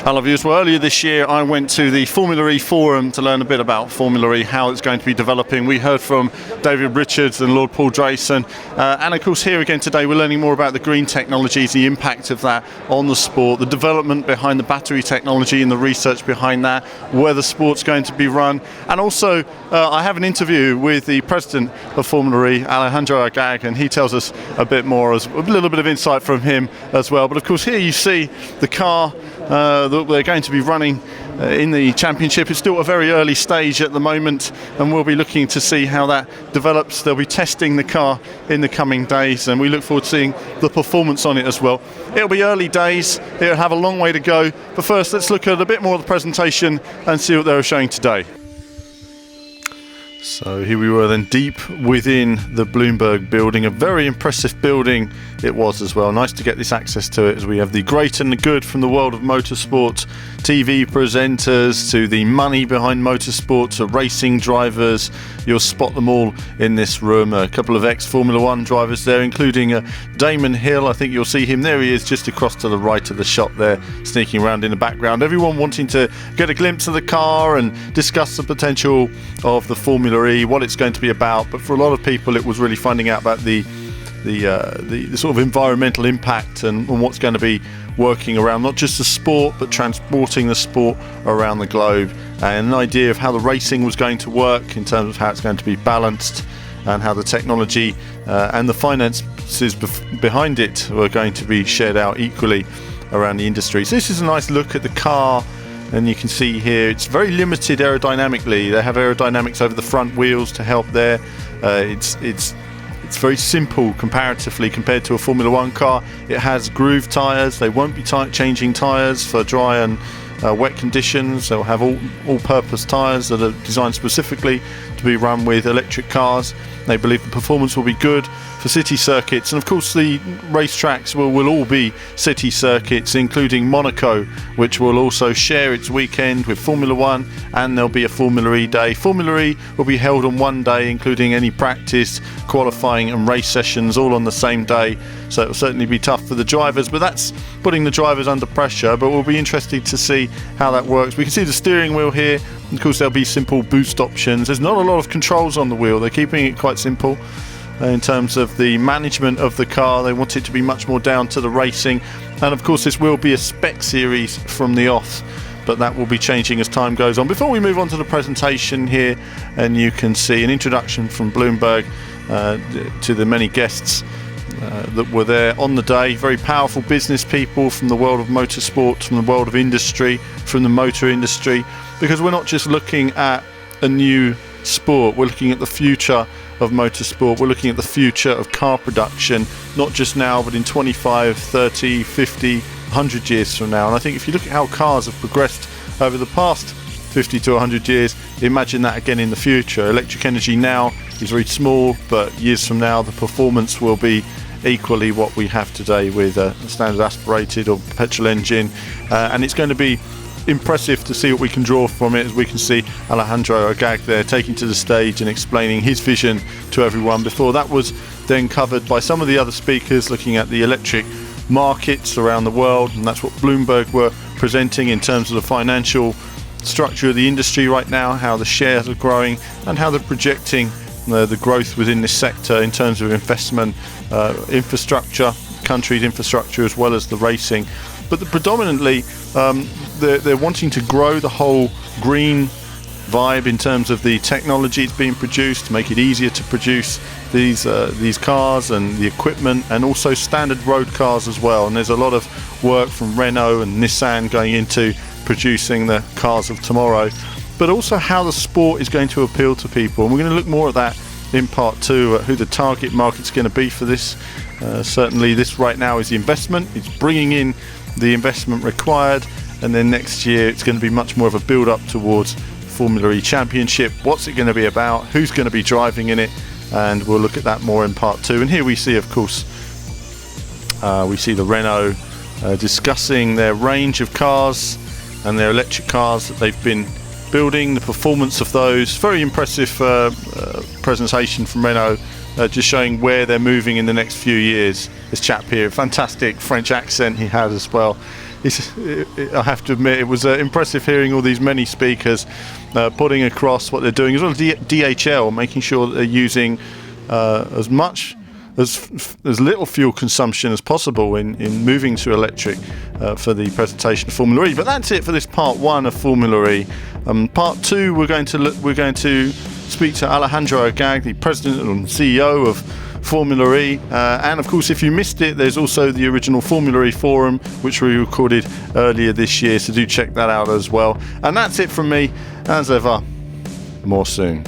I love you as well. Earlier this year I went to the Formula E Forum to learn a bit about Formula E, how it's going to be developing. We heard from David Richards and Lord Paul Drayson, and of course here again today we're learning more about the green technologies, the impact of that on the sport, the development behind the battery technology and the research behind that, where the sport's going to be run. And also I have an interview with the president of Formula E, Alejandro Agag, and he tells us a bit more, as a little bit of insight from him as well. But of course here you see the car that they're going to be running in the championship. It's still a very early stage at the moment, and we'll be looking to see how that develops. They'll be testing the car in the coming days, and we look forward to seeing the performance on it as well. It'll be early days, it'll have a long way to go, but first let's look at a bit more of the presentation and see what they were showing today. So here we were then, deep within the Bloomberg building, a very impressive building it was as well. Nice to get this access to it, as we have the great and the good from the world of motorsport, TV presenters to the money behind motorsport to racing drivers. You'll spot them all in this room. A couple of ex-Formula One drivers there, including Damon Hill. I think you'll see him, there he is, just across to the right of the shot there, sneaking around in the background. Everyone wanting to get a glimpse of the car and discuss the potential of the Formula E, what it's going to be about. But for a lot of people it was really finding out about the sort of environmental impact and what's going to be working around not just the sport but transporting the sport around the globe, and an idea of how the racing was going to work in terms of how it's going to be balanced and how the technology and the finances behind it were going to be shared out equally around the industry. So this is a nice look at the car. And you can see here it's very limited aerodynamically. They have aerodynamics over the front wheels to help there. It's very simple comparatively compared to a Formula One car. It has groove tyres. They won't be changing tyres for dry and wet conditions. They'll have all-purpose tyres that are designed specifically to be run with electric cars. They believe the performance will be good for city circuits, and of course the racetracks will all be city circuits, including Monaco, which will also share its weekend with Formula One, and there'll be a Formula E day. Formula E will be held on one day, including any practice, qualifying and race sessions all on the same day, so it will certainly be tough for the drivers, but that's putting the drivers under pressure. But we'll be interested to see how that works. We can see the steering wheel here. Of course there'll be simple boost options. There's not a lot of controls on the wheel. They're keeping it quite simple in terms of the management of the car. They want it to be much more down to the racing, and of course this will be a spec series from the off, but that will be changing as time goes on. Before we move on to the presentation here, and you can see an introduction from Bloomberg to the many guests that were there on the day. Very powerful business people from the world of motorsport, from the world of industry, from the motor industry, because we're not just looking at a new sport, we're looking at the future of motorsport. We're looking at the future of car production, not just now but in 25, 30, 50, 100 years from now. And I think if you look at how cars have progressed over the past 50 to 100 years, imagine that again in the future. Electric energy now is very small, but years from now the performance will be equally what we have today with a standard aspirated or petrol engine, and it's going to be impressive to see what we can draw from it, as we can see Alejandro Agag there taking to the stage and explaining his vision to everyone. Before that was then covered by some of the other speakers looking at the electric markets around the world, and that's what Bloomberg were presenting in terms of the financial structure of the industry right now, how the shares are growing and how they're projecting the growth within this sector in terms of investment, infrastructure, country's infrastructure, as well as the racing. But predominantly they're wanting to grow the whole green vibe in terms of the technology that's being produced, to make it easier to produce these cars and the equipment, and also standard road cars as well. And there's a lot of work from Renault and Nissan going into producing the cars of tomorrow, but also how the sport is going to appeal to people. And we're going to look more at that in part two, who the target market's going to be for this. Certainly this right now is the investment. It's bringing in the investment required, and then next year it's going to be much more of a build up towards Formula E Championship. What's it going to be about? Who's going to be driving in it? And we'll look at that more in part two. And here we see, of course, we see the Renault discussing their range of cars and their electric cars that they've been building, the performance of those. Very impressive presentation from Renault, just showing where they're moving in the next few years. This chap here, fantastic French accent he has as well, I have to admit, it was impressive hearing all these many speakers putting across what they're doing, as well as DHL, making sure that they're using as little fuel consumption as possible in moving to electric for the presentation of Formula E. But that's it for this part 1 of Formula E. Part 2, we're going to speak to Alejandro Agag, the president and CEO of Formula E, and of course, if you missed it, there's also the original Formula E forum, which we recorded earlier this year, so do check that out as well. And that's it from me. As ever, more soon.